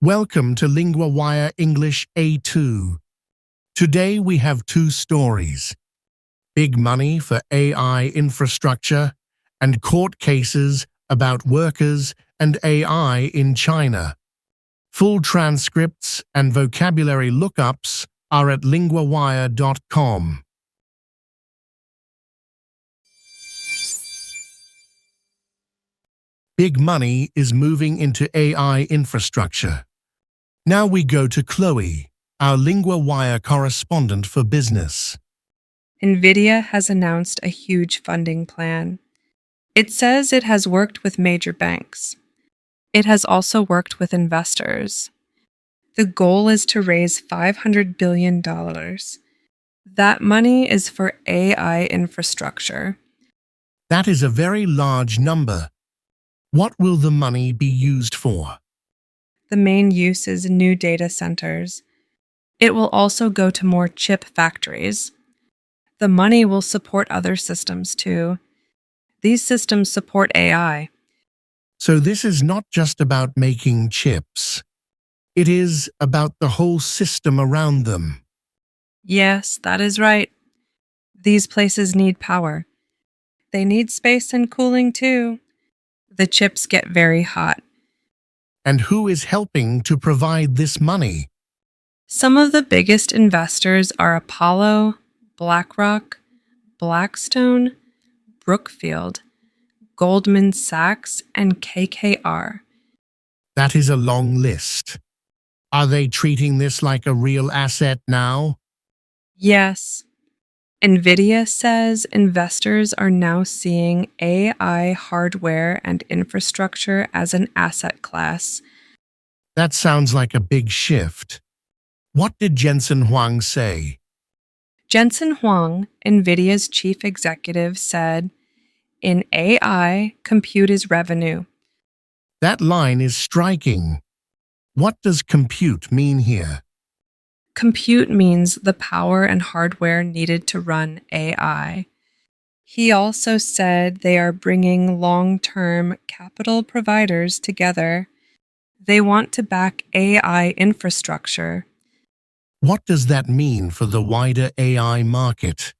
Welcome to LinguaWire English A2. Today we have two stories: big money for AI infrastructure and court cases about workers and AI in China. Full transcripts and vocabulary lookups are at linguawire.com. Big money is moving into AI infrastructure. Now we go to Chloe, our LinguaWire correspondent for business. Nvidia has announced a huge funding plan. It says it has worked with major banks. It has also worked with investors. The goal is to raise $500 billion. That money is for AI infrastructure. That is a very large number. What will the money be used for? The main use is new data centers. It will also go to more chip factories. The money will support other systems too. These systems support AI. So this is not just about making chips. It is about the whole system around them. Yes, that is right. These places need power. They need space and cooling too. The chips get very hot. And who is helping to provide this money? Some of the biggest investors are Apollo, BlackRock, Blackstone, Brookfield, Goldman Sachs, and KKR. That is a long list. Are they treating this like a real asset now? Yes. Nvidia says investors are now seeing AI hardware and infrastructure as an asset class. That sounds like a big shift. What did Jensen Huang say? Jensen Huang, Nvidia's chief executive, said, "In AI, compute is revenue." That line is striking. What does compute mean here? Compute means the power and hardware needed to run AI. He also said they are bringing long-term capital providers together. They want to back AI infrastructure. What does that mean for the wider AI market?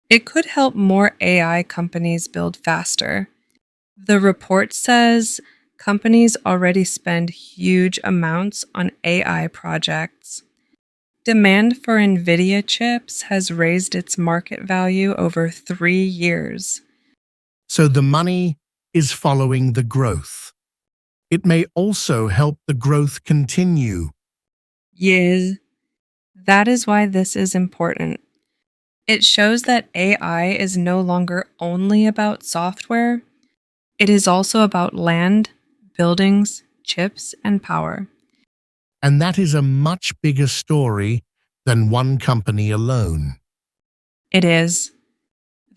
It could help more AI companies build faster. The report says companies already spend huge amounts on AI projects. Demand for Nvidia chips has raised its market value over 3 years. So the money is following the growth. It may also help the growth continue. Yes. That is why this is important. It shows that AI is no longer only about software. It is also about land, buildings, chips, and power. And that is a much bigger story than one company alone. It is.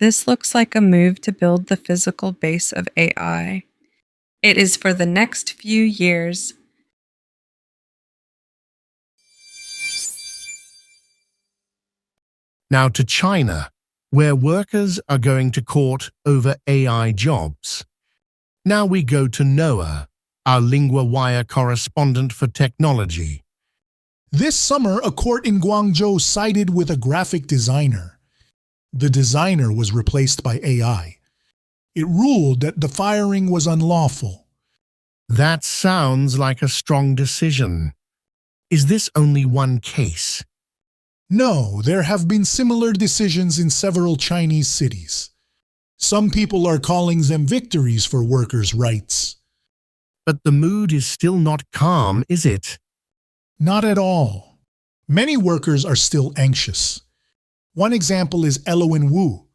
This looks like a move to build the physical base of AI. It is for the next few years. Now to China, where workers are going to court over AI jobs. Now we go to Noah, our LinguaWire correspondent for technology. This summer, a court in Guangzhou sided with a graphic designer. The designer was replaced by AI. It ruled that the firing was unlawful. That sounds like a strong decision. Is this only one case? No, there have been similar decisions in several Chinese cities. Some people are calling them victories for workers' rights. But the mood is still not calm, is it? Not at all. Many workers are still anxious. One example is Elowen Wu.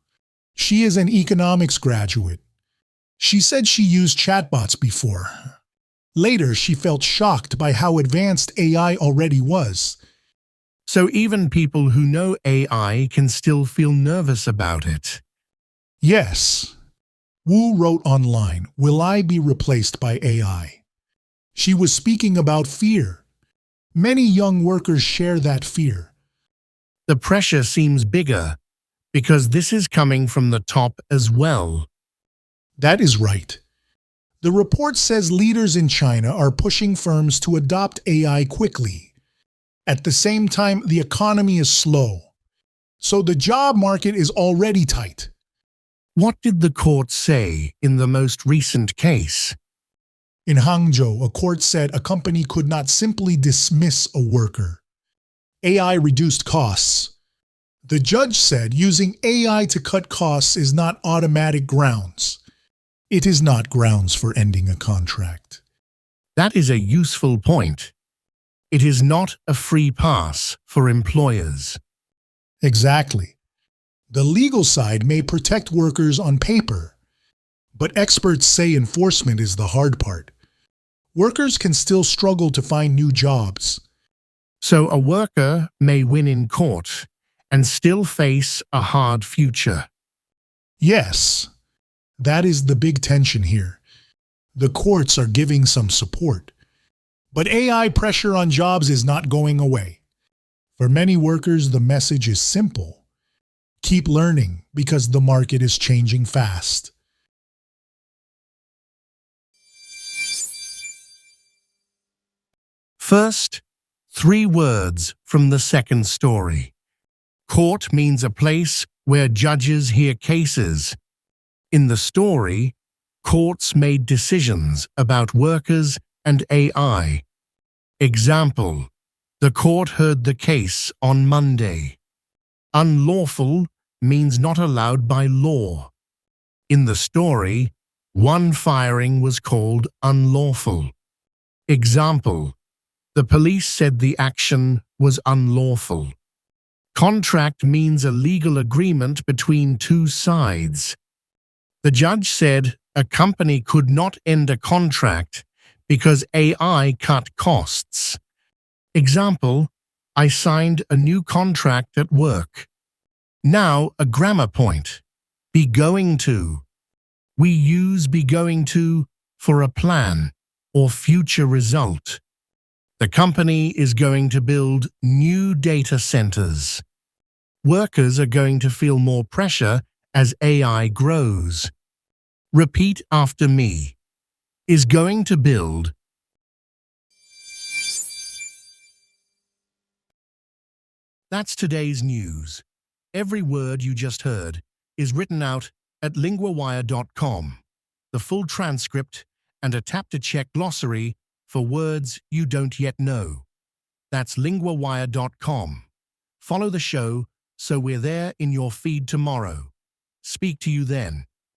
She is an economics graduate. She said she used chatbots before. Later, she felt shocked by how advanced AI already was. So even people who know AI can still feel nervous about it. Yes. Wu wrote online, "Will I be replaced by AI?" She was speaking about fear. Many young workers share that fear. The pressure seems bigger because this is coming from the top as well. That is right. The report says leaders in China are pushing firms to adopt AI quickly. At the same time, the economy is slow. So the job market is already tight. What did the court say in the most recent case? In Hangzhou, a court said a company could not simply dismiss a worker. AI reduced costs. The judge said using AI to cut costs is not automatic grounds. It is not grounds for ending a contract. That is a useful point. It is not a free pass for employers. Exactly. The legal side may protect workers on paper, but experts say enforcement is the hard part. Workers can still struggle to find new jobs. So a worker may win in court and still face a hard future. Yes, that is the big tension here. The courts are giving some support. But AI pressure on jobs is not going away. For many workers, the message is simple. Keep learning because the market is changing fast. First, 3 words from the second story. Court means a place where judges hear cases. In the story, courts made decisions about workers and AI. Example, the court heard the case on Monday. Unlawful means not allowed by law. In the story, one firing was called unlawful. Example, the police said the action was unlawful. Contract means a legal agreement between 2 sides. The judge said a company could not end a contract because AI cut costs. Example, I signed a new contract at work. Now a grammar point. Be going to. We use be going to for a plan or future result. The company is going to build new data centers. Workers are going to feel more pressure as AI grows. Repeat after me. Is going to build. That's today's news. Every word you just heard is written out at linguawire.com. The full transcript and a tap-to-check glossary for words you don't yet know. That's linguawire.com. Follow the show so we're there in your feed tomorrow. Speak to you then.